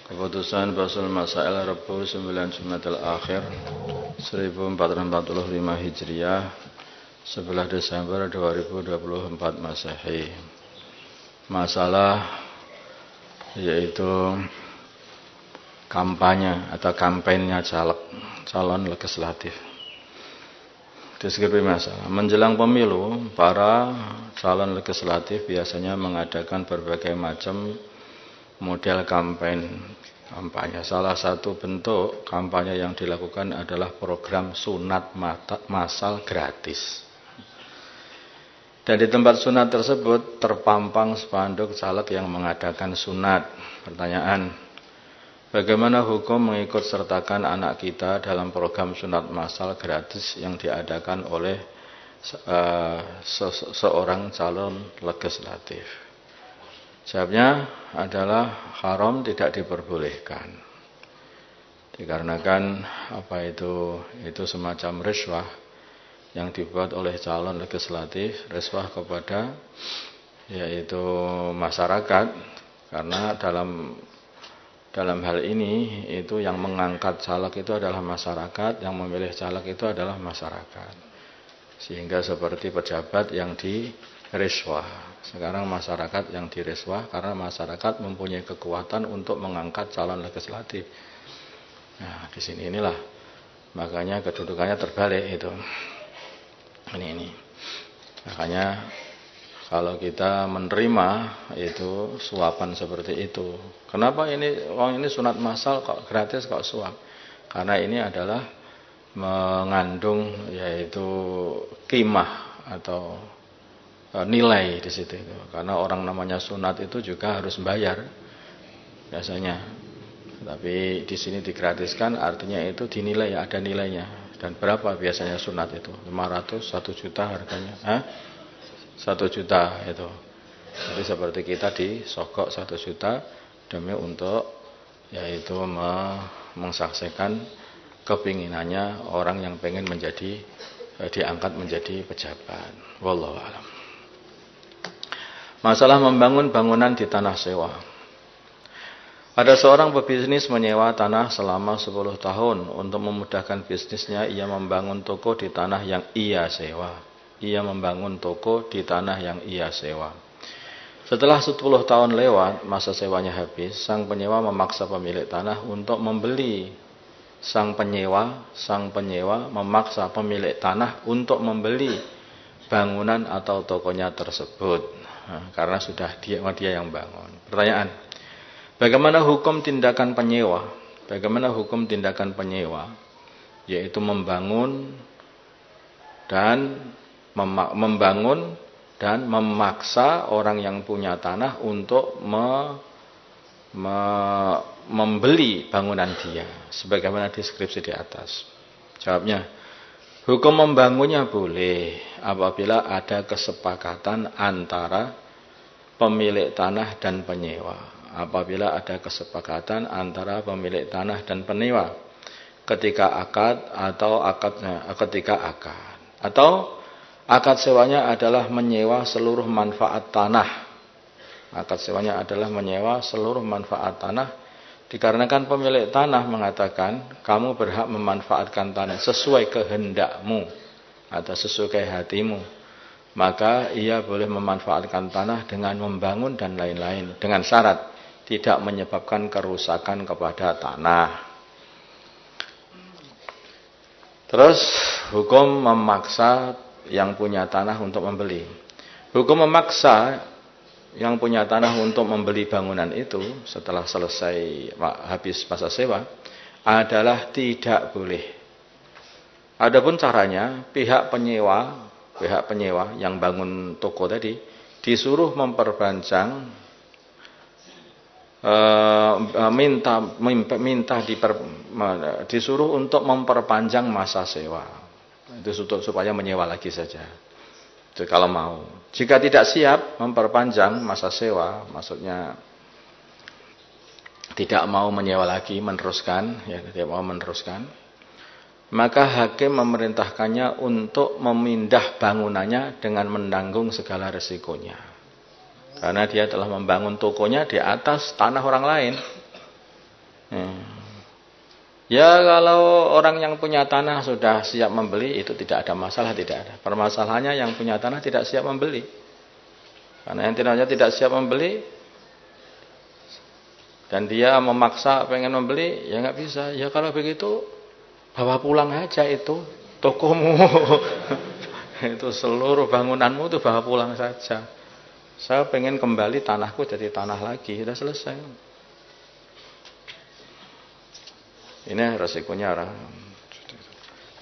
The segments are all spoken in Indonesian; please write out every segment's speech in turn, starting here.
Keputusan Basul Masail Rabu 9 Jumadil Akhir 1445 Hijriah 11 Desember 2024 Masehi. Masalah yaitu kampanye atau kampanyenya calon legislatif. Deskripsi masalah. Menjelang pemilu, para calon legislatif biasanya mengadakan berbagai macam model kampanye. Salah satu bentuk kampanye yang dilakukan adalah program sunat massal gratis. Dan di tempat sunat tersebut terpampang spanduk caleg yang mengadakan sunat. Pertanyaan, bagaimana hukum mengikut sertakan anak kita dalam program sunat massal gratis yang diadakan oleh seorang calon legislatif? Jawabnya adalah haram, tidak diperbolehkan. Dikarenakan itu semacam riswah yang dibuat oleh calon legislatif, riswah kepada yaitu masyarakat, karena dalam hal ini itu yang mengangkat caleg itu adalah masyarakat, yang memilih caleg itu adalah masyarakat. Sehingga seperti pejabat yang diriswah. Sekarang masyarakat yang diriswah karena masyarakat mempunyai kekuatan untuk mengangkat calon legislatif. Nah, di sini inilah makanya kedudukannya terbalik itu. Ini. Makanya kalau kita menerima itu suapan seperti itu. Kenapa uang ini sunat massal kok gratis kok suap? Karena ini adalah mengandung yaitu qimah atau nilai di situ itu. Karena orang namanya sunat itu juga harus bayar biasanya. Tapi di sini digratiskan artinya itu dinilai, ada nilainya. Dan berapa biasanya sunat itu? 500, 1 juta harganya. 1 juta itu. Jadi seperti kita disogok 1 juta demi untuk yaitu mengsaksikan kepinginannya orang yang pengen diangkat menjadi pejabat. Wallahu a'lam. Masalah membangun bangunan di tanah sewa. Ada seorang pebisnis menyewa tanah selama 10 tahun. Untuk memudahkan bisnisnya, ia membangun toko di tanah yang ia sewa. Setelah 10 tahun lewat, masa sewanya habis, sang penyewa memaksa pemilik tanah untuk membeli. Sang penyewa memaksa pemilik tanah untuk membeli bangunan atau tokonya tersebut. Karena sudah dia yang bangun. Pertanyaan, bagaimana hukum tindakan penyewa? Yaitu membangun dan memaksa orang yang punya tanah untuk membeli bangunan dia, sebagaimana deskripsi di atas. Jawabnya, hukum membangunnya boleh apabila ada kesepakatan antara pemilik tanah dan penyewa. Ketika akad atau akad sewanya adalah menyewa seluruh manfaat tanah. Dikarenakan pemilik tanah mengatakan, kamu berhak memanfaatkan tanah sesuai kehendakmu atau sesuai hatimu, maka ia boleh memanfaatkan tanah dengan membangun dan lain-lain, dengan syarat tidak menyebabkan kerusakan kepada tanah. Terus hukum memaksa yang punya tanah untuk membeli. Hukum memaksa yang punya tanah untuk membeli bangunan itu setelah selesai habis masa sewa adalah tidak boleh. Adapun caranya, pihak penyewa yang bangun toko tadi disuruh disuruh untuk memperpanjang masa sewa. Itu supaya menyewa lagi saja. Itu kalau mau. Jika tidak siap memperpanjang masa sewa, maksudnya tidak mau menyewa lagi, tidak mau meneruskan, maka hakim memerintahkannya untuk memindah bangunannya dengan menanggung segala resikonya. Karena dia telah membangun tokonya di atas tanah orang lain. Ya kalau orang yang punya tanah sudah siap membeli itu tidak ada masalah, tidak ada. Permasalahannya yang punya tanah tidak siap membeli. Karena yang tidak siap membeli dan dia memaksa pengen membeli, ya nggak bisa. Ya kalau begitu bawa pulang aja itu tokomu. Itu seluruh bangunanmu itu bawa pulang saja. Saya pengen kembali tanahku jadi tanah lagi, sudah selesai. Ini resikonya orang.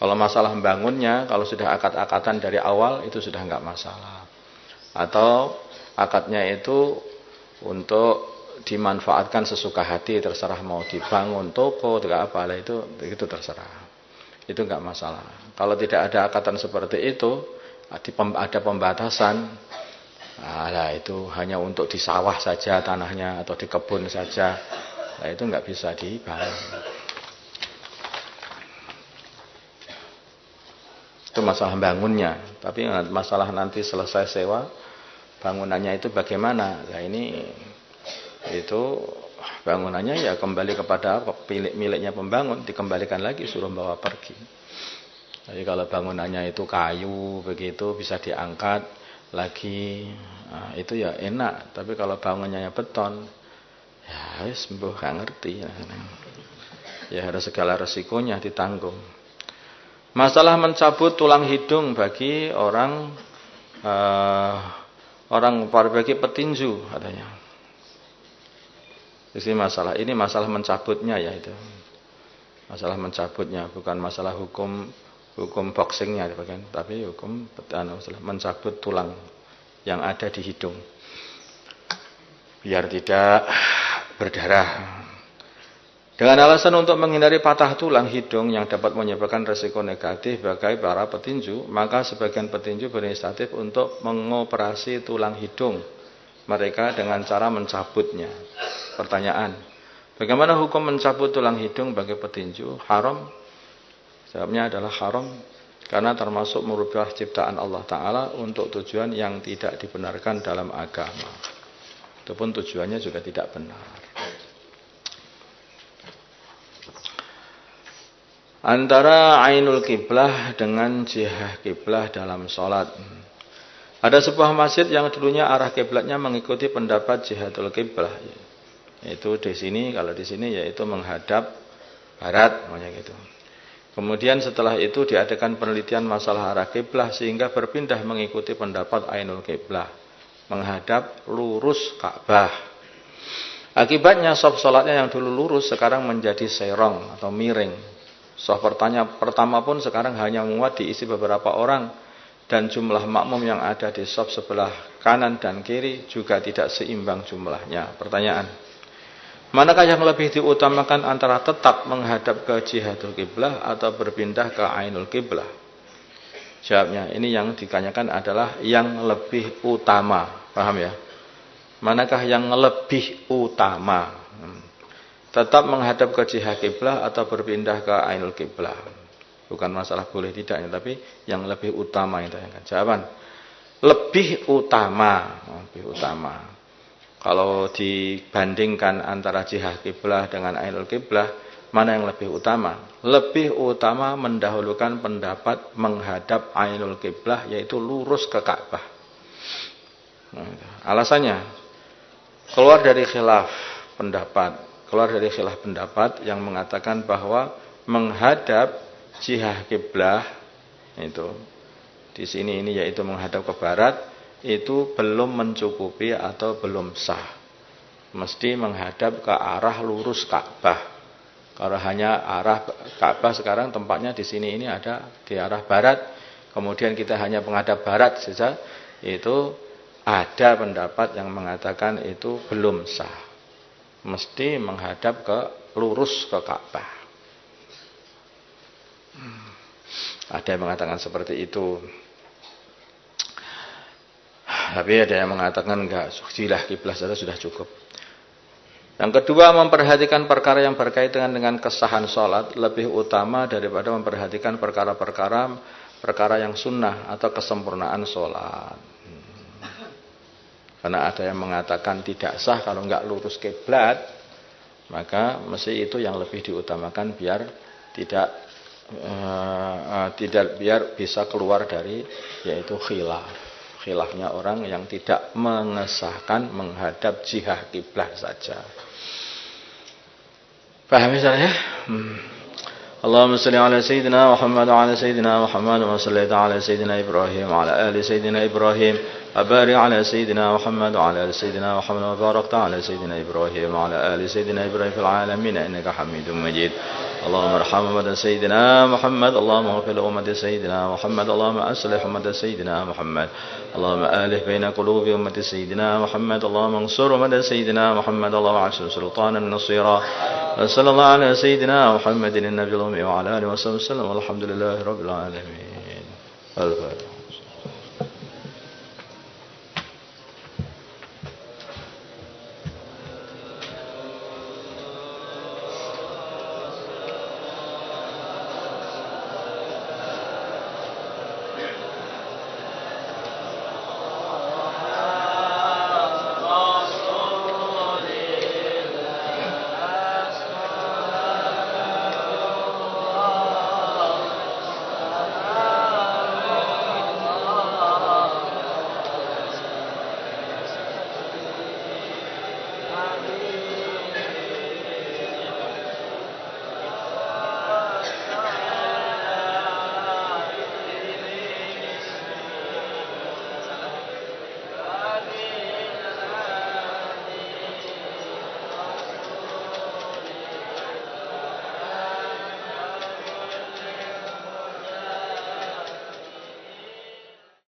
Kalau masalah membangunnya, kalau sudah akad-akatan dari awal itu sudah enggak masalah. Atau akadnya itu untuk dimanfaatkan sesuka hati, terserah mau dibangun toko, tidak apa lah itu terserah. Itu enggak masalah. Kalau tidak ada akatan seperti itu, ada pembatasan, nah itu hanya untuk di sawah saja tanahnya atau di kebun saja, nah itu enggak bisa dibangun. Itu masalah bangunnya. Tapi masalah nanti selesai sewa bangunannya itu bagaimana? Nah ini itu bangunannya ya kembali kepada miliknya pembangun, dikembalikan lagi, suruh bawa pergi. Jadi kalau bangunannya itu kayu begitu bisa diangkat lagi, nah, itu ya enak. Tapi kalau bangunannya beton, ya sembuh gak ngerti. Ya harus segala resikonya ditanggung. Masalah mencabut tulang hidung bagi bagi petinju katanya. Ini masalah mencabutnya ya itu. Masalah mencabutnya bukan masalah hukum boxingnya tapi hukum mencabut tulang yang ada di hidung biar tidak berdarah. Dengan alasan untuk menghindari patah tulang hidung yang dapat menyebabkan resiko negatif bagi para petinju, maka sebagian petinju berinisiatif untuk mengoperasi tulang hidung mereka dengan cara mencabutnya. Pertanyaan, bagaimana hukum mencabut tulang hidung bagi petinju? Haram? Jawabnya adalah haram karena termasuk merubah ciptaan Allah Ta'ala untuk tujuan yang tidak dibenarkan dalam agama. Itu pun tujuannya juga tidak benar. Antara ainul kiblah dengan jihah kiblah dalam sholat. Ada sebuah masjid yang dulunya arah kiblatnya mengikuti pendapat jihadul kiblah. Itu di sini, kalau di sini yaitu menghadap barat, namanya gitu. Kemudian setelah itu diadakan penelitian masalah arah kiblah sehingga berpindah mengikuti pendapat ainul kiblah, menghadap lurus Ka'bah. Akibatnya shaf sholatnya yang dulu lurus sekarang menjadi serong atau miring. Shaf pertama pun sekarang hanya muat diisi beberapa orang dan jumlah makmum yang ada di shaf sebelah kanan dan kiri juga tidak seimbang jumlahnya. Pertanyaan, manakah yang lebih diutamakan antara tetap menghadap ke jihadul kiblah atau berpindah ke ainul kiblah? Jawabnya, ini yang ditanyakan adalah yang lebih utama. Paham ya? Manakah yang lebih utama? Tetap menghadap ke jihad kiblah atau berpindah ke ainul kiblah. Bukan masalah boleh tidaknya, tapi yang lebih utama yang ditanyakan. Jawaban, lebih utama. Lebih utama. Kalau dibandingkan antara jihad kiblah dengan ainul kiblah, mana yang lebih utama? Lebih utama mendahulukan pendapat menghadap ainul kiblah, yaitu lurus ke Ka'bah. Alasannya, keluar dari khilaf pendapat yang mengatakan bahwa menghadap jihah kiblah itu di sini ini yaitu menghadap ke barat itu belum mencukupi atau belum sah. Mesti menghadap ke arah lurus Ka'bah. Kalau hanya arah Ka'bah sekarang tempatnya di sini ini ada di arah barat, kemudian kita hanya menghadap barat saja, itu ada pendapat yang mengatakan itu belum sah. Mesti menghadap ke lurus ke Ka'bah. Ada yang mengatakan seperti itu. Tapi ada yang mengatakan enggak, jilah kiblah saja sudah cukup. Yang kedua, memperhatikan perkara yang berkaitan dengan kesahan sholat lebih utama daripada memperhatikan perkara yang sunnah atau kesempurnaan sholat. Karena ada yang mengatakan tidak sah kalau enggak lurus kiblat, maka mesti itu yang lebih diutamakan biar tidak biar bisa keluar dari yaitu khilafnya orang yang tidak mengesahkan menghadap jihah kiblat saja. Paham misalnya? Allahumma salli ala sayyidina Muhammad wa ala sayyidina Muhammad wa salli ala sayyidina Ibrahim wa ala ali sayyidina Ibrahim wa barik ala sayyidina Muhammad wa ala ali sayyidina Muhammad wa barik ala sayyidina Ibrahim wa ala ali sayyidina Ibrahim fil alamin innaka Hamidum Majid. اللهم ارحم أمة سيدنا محمد اللهم اغفر لأمة سيدنا محمد اللهم أصلح أمة سيدنا محمد اللهم آلف بين قلوب أمة سيدنا محمد اللهم انصر أمة سيدنا محمد اللهم أعز سلطانا نصيرا صلى الله على سيدنا محمد النبي الأمي وعلى آله وصحبه وسلم والحمد لله رب العالمين.